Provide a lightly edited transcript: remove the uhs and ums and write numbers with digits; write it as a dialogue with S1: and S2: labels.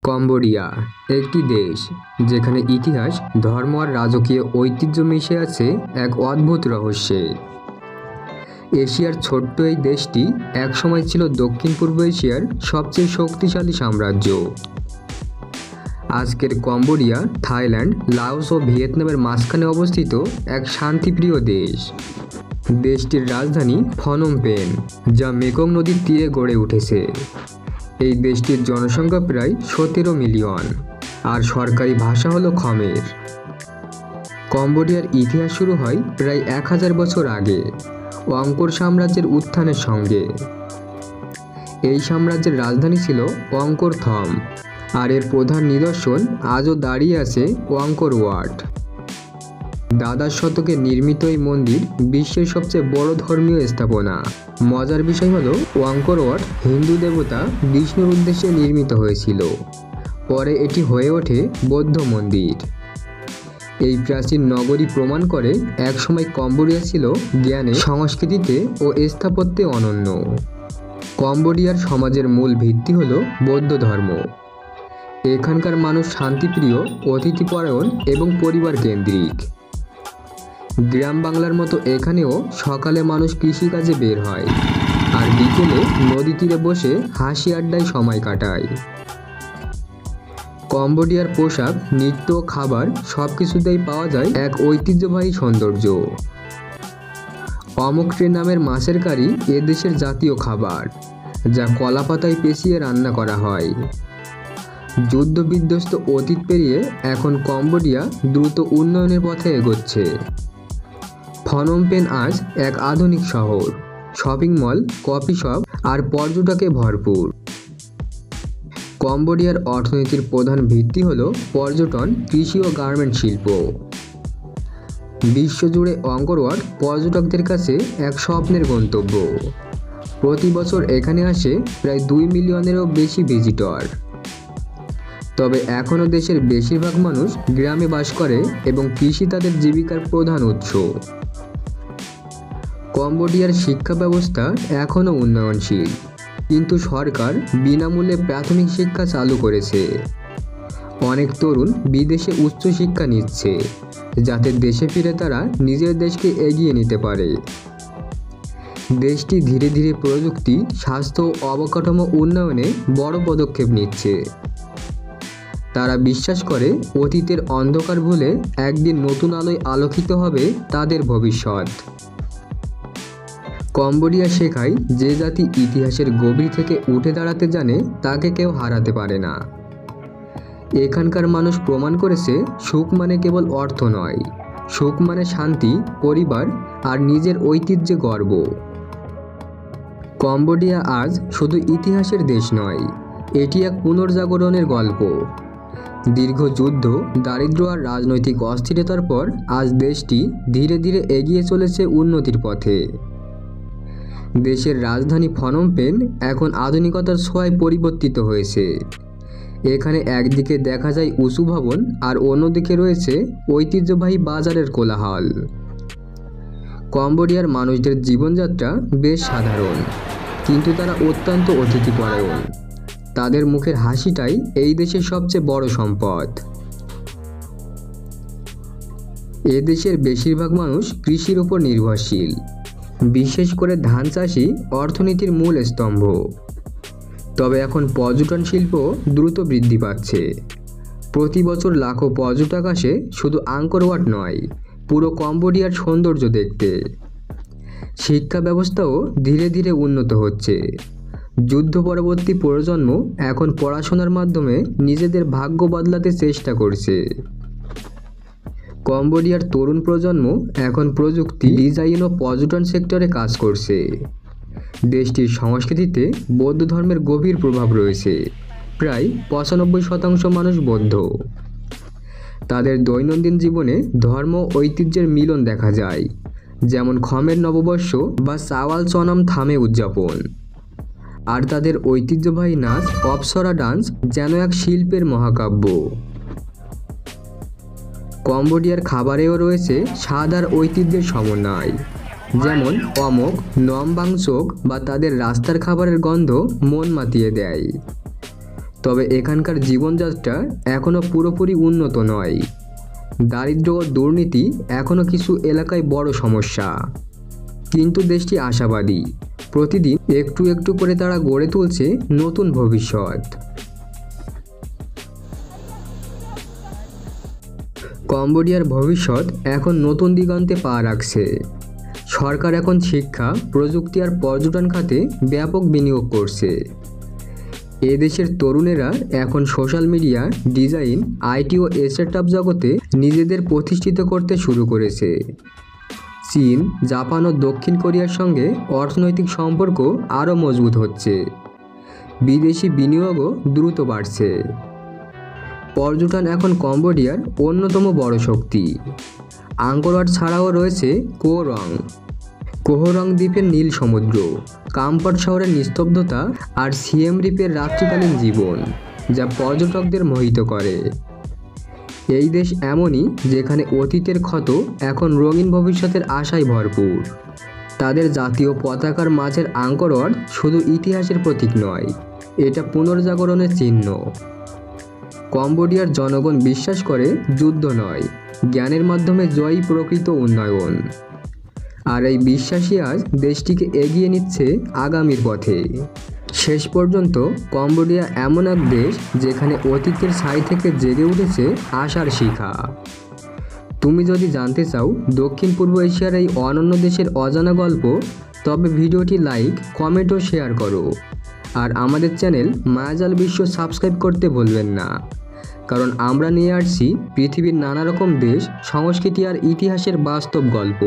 S1: Cambodia একটি দেশ যেখানে ইতিহাস, ধর্ম আর রাজকীয় ঐতিহ্য মিশে আছে এক অদ্ভুত রহস্যে। এশিয়ার ছোট্ট এই দেশটি একসময় ছিল দক্ষিণ পূর্ব এশিয়ার সবচেয়ে শক্তিশালী সাম্রাজ্য। আজকের কম্বোডিয়া থাইল্যান্ড, লাওস ও ভিয়েতনামের মাঝখানে অবস্থিত এক শান্তিপ্রিয় দেশ। দেশটির রাজধানী ফনম পেন, যা মেকং নদীর তীরে গড়ে উঠেছে। এই দেশটির জনসংখ্যা প্রায় 17 মিলিয়ন, আর সরকারি ভাষা হলো খমের। কম্বোডিয়ার ইতিহাস শুরু হয় প্রায় 1000 বছর আগে অঙ্কোর সাম্রাজ্যের উত্থানের সঙ্গে। এই সাম্রাজ্যের রাজধানী ছিল অঙ্কোর থম, আর এর প্রধান নিদর্শন আজও দাঁড়িয়ে আছে অঙ্কোর ওয়াট। দ্বাদশ শতকে নির্মিত এই মন্দির বিশ্বের সবচেয়ে বড় ধর্মীয় স্থাপনা। মজার বিষয় হলো অঙ্কোর ওয়াট হিন্দু দেবতা বিষ্ণুর উদ্দেশ্যে নির্মিত হয়েছিল। পরে এটি হয়ে ওঠে বৌদ্ধ মন্দির। এই প্রাচীন নগরী প্রমাণ করে একসময় কম্বোডিয়া ছিল জ্ঞানে, সংস্কৃতিতে ও স্থাপত্যে অনন্য। কম্বোডিয়ার সমাজের মূল ভিত্তি হল বৌদ্ধ ধর্ম। এখানকার মানুষ শান্তিপ্রিয়, অতিথিপরায়ণ এবং পরিবার কেন্দ্রিক। গ্রাম বাংলার মতো এখানেও সকালে মানুষ কৃষিকাজে বের হয়, আর বিকেলে নদী তীরে বসে হাসি আড্ডায় সময় কাটায়। কম্বোডিয়ার পোশাক, নৃত্য, খাবার সবকিছুতেই পাওয়া যায় এক ঐতিহ্যবাহী সৌন্দর্য। অমোকট্রে নামের মাছের কারি এ দেশের জাতীয় খাবার, যা কলাপাতায় পেঁচিয়ে রান্না করা হয়। যুদ্ধবিধ্বস্ত অতীত পেরিয়ে এখন কম্বোডিয়া দ্রুত উন্নয়নের পথে এগোচ্ছে। ফনম পেন আজ এক আধুনিক শহর, শপিং মল, কফি শপ আর পর্যটকে ভরপুর। কম্বোডিয়ার অর্থনীতির প্রধান ভিত্তি হল পর্যটন, কৃষি ও গার্মেন্ট শিল্প। বিশ্বজুড়ে অঙ্কোর ওয়াট পর্যটকদের কাছে এক স্বপ্নের গন্তব্য। প্রতি বছর এখানে আসে প্রায় 2 মিলিয়নেরও বেশি ভিজিটর। তবে এখনও দেশের বেশিরভাগ মানুষ গ্রামে বাস করে এবং কৃষি তাদের জীবিকার প্রধান উৎস। কম্বোডিয়ার শিক্ষা ব্যবস্থা এখনও উন্নয়নশীল, কিন্তু সরকার বিনামূল্যে প্রাথমিক শিক্ষা চালু করেছে। অনেক তরুণ বিদেশে উচ্চশিক্ষা নিচ্ছে, যাতে দেশে ফিরে তারা নিজের দেশকে এগিয়ে নিতে পারে। দেশটি ধীরে ধীরে প্রযুক্তি, স্বাস্থ্য ও অবকাঠামো উন্নয়নে বড় পদক্ষেপ নিচ্ছে। তারা বিশ্বাস করে অতীতের অন্ধকার ভুলে একদিন নতুন আলোয় আলোকিত হবে তাদের ভবিষ্যৎ। কম্বোডিয়া শেখায়, যে জাতি ইতিহাসের গভীর থেকে উঠে দাঁড়াতে জানে তাকে কেউ হারাতে পারে না। এখানকার মানুষ প্রমাণ করেছে, সুখ মানে কেবল অর্থ নয়, সুখ মানে শান্তি, পরিবার আর নিজের ঐতিহ্যে গর্ব। কম্বোডিয়া আজ শুধু ইতিহাসের দেশ নয়, এটি এক পুনর্জাগরণের গল্প। দীর্ঘ যুদ্ধ, দারিদ্র্য আর রাজনৈতিক অস্থিরতার পর আজ দেশটি ধীরে ধীরে এগিয়ে চলেছে উন্নতির পথে। দেশের রাজধানী ফনম পেন এখন আধুনিকতার ছোঁয়ায় পরিবর্তিত হয়েছে। এখানে একদিকে দেখা যায় উঁচু ভবন, আর অন্যদিকে রয়েছে ঐতিহ্যবাহী বাজারের কোলাহল। কম্বোডিয়ার মানুষদের জীবনযাত্রা বেশ সাধারণ, কিন্তু তারা অত্যন্ত অতিথিপরায়ণ। তাদের মুখের হাসিটাই এই দেশের সবচেয়ে বড় সম্পদ। এ দেশের বেশিরভাগ মানুষ কৃষির উপর নির্ভরশীল, বিশেষ করে ধান চাষই অর্থনীতির মূল স্তম্ভ। তবে এখন পর্যটন শিল্প দ্রুত বৃদ্ধি পাচ্ছে। প্রতি বছর লাখো পর্যটক আসে শুধু আঙ্কোর ওয়াট নয়, পুরো কম্বোডিয়ার সৌন্দর্য দেখতে। শিক্ষা ব্যবস্থাও ধীরে ধীরে উন্নত হচ্ছে। যুদ্ধ পরবর্তী প্রজন্ম এখন পড়াশোনার মাধ্যমে নিজেদের ভাগ্য বদলাতে চেষ্টা করছে। কম্বোডিয়ার তরুণ প্রজন্ম এখন প্রযুক্তি, ডিজাইন ও পর্যটন সেক্টরে কাজ করছে। দেশটির সংস্কৃতিতে বৌদ্ধ ধর্মের গভীর প্রভাব রয়েছে। প্রায় 95% মানুষ বৌদ্ধ। তাদের দৈনন্দিন জীবনে ধর্ম ঐতিহ্যের মিলন দেখা যায়, যেমন খমের নববর্ষ বা সাওয়াল চনম থামে উদযাপন। আর তাদের ঐতিহ্যবাহী নাচ, অপ্সরা ডান্স যেন এক শিল্পের মহাকাব্য। কম্বোডিয়ার খাবারেও রয়েছে স্বাদ আর ঐতিহ্যের সমন্বয়, যেমন অমোক, নমবাংচোক বা তাদের রাস্তার খাবারের গন্ধ মন মাতিয়ে দেয়। তবে এখানকার জীবনযাত্রা এখনও পুরোপুরি উন্নত নয়। দারিদ্র্য ও দুর্নীতি এখনও কিছু এলাকায় বড় সমস্যা, কিন্তু দেশটি আশাবাদী। প্রতিদিন একটু একটু করে তারা গড়ে তুলছে নতুন ভবিষ্যৎ। কম্বোডিয়ার ভবিষ্যৎ এখন নতুন দিগন্তে পা রাখছে। সরকার এখন শিক্ষা, প্রযুক্তি আর পর্যটন খাতে ব্যাপক বিনিয়োগ করছে। এদেশের তরুণেরা এখন সোশ্যাল মিডিয়া, ডিজাইন, আইটি ও স্টার্টআপ জগতে নিজেদের প্রতিষ্ঠিত করতে শুরু করেছে। চীন, জাপান ও দক্ষিণ কোরিয়ার সঙ্গে অর্থনৈতিক সম্পর্ক আরও মজবুত হচ্ছে। বিদেশি বিনিয়োগও দ্রুত বাড়ছে। পর্যটন এখন কম্বোডিয়ার অন্যতম বড় শক্তি। আঙ্কোর ওয়াট ছাড়াও রয়েছে কোহরং দ্বীপের নীল সমুদ্র, কাম্পাট শহরের নিস্তব্ধতা আর সিয়েম রিপের রাত্রিকালীন জীবন, যা পর্যটকদের মোহিত করে। এই দেশ এমনই যেখানে অতীতের ক্ষত এখন রঙিন ভবিষ্যতের আশায় ভরপুর। তাদের জাতীয় পতাকার মাঝের আঙ্কোর ওয়াট শুধু ইতিহাসের প্রতীক নয়, এটা পুনর্জাগরণের চিহ্ন। কম্বোডিয়ার জনগণ বিশ্বাস করে যুদ্ধ নয়, জ্ঞানের মাধ্যমে জয়ী প্রকৃত উন্নয়ন। আর এই বিশ্বাসই আজ দেশটিকে এগিয়ে নিচ্ছে আগামীর পথে। শেষ পর্যন্ত কম্বোডিয়া এমন এক দেশ যেখানে অতীতের ছাই থেকে জেগে উঠেছে আশার শিখা। তুমি যদি জানতে চাও দক্ষিণ পূর্ব এশিয়ার এই অনন্য দেশের অজানা গল্প, তবে ভিডিওটি লাইক, কমেন্ট ও শেয়ার করো। আর আমাদের চ্যানেল মায়াজাল বিশ্ব সাবস্ক্রাইব করতে ভুলবেন না, কারণ আমরা নিয়ে আসছি পৃথিবীর নানা রকম দেশ, সংস্কৃতি আর ইতিহাসের বাস্তব গল্প।